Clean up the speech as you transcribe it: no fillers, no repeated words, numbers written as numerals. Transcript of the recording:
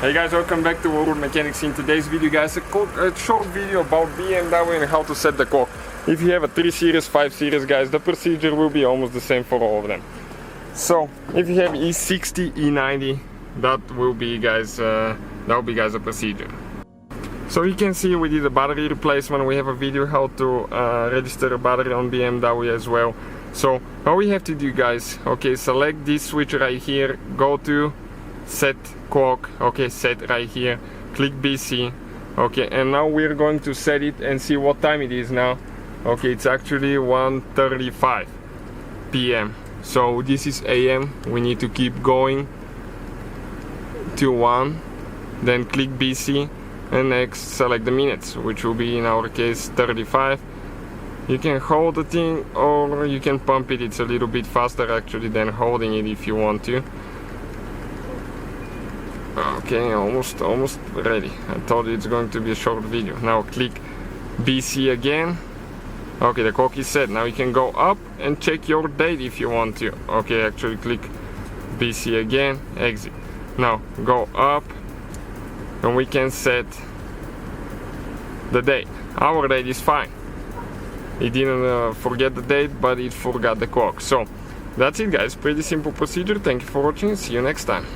Hey guys, welcome back to World Mechanics. In today's video guys, a short video about BMW and how to set the clock. If you have a 3 series, 5 series guys, the procedure will be almost the same for all of them. So if you have E60, E90, that will be guys the procedure. So you can see we did a battery replacement. We have a video how to register a battery on BMW as well. So all we have to do guys, okay, select this switch right here, go to set clock, okay, set right here, click BC, okay, and now we're going to set it and see what time it is now. Okay, it's actually 1:35 p.m. so this is AM. We need to keep going to 1, then click BC, and next select the minutes, which will be in our case 35. You can hold the thing or you can pump it. It's a little bit faster actually than holding it if you want to. Okay, almost ready. I thought it's going to be a short video. Now click BC again. Okay, the clock is set. Now you can go up and check your date if you want to. Okay, actually click BC again, exit. Now go up and we can set the date. Our date is fine. It didn't forget the date, but it forgot the clock. So that's it guys, pretty simple procedure. Thank you for watching, see you next time.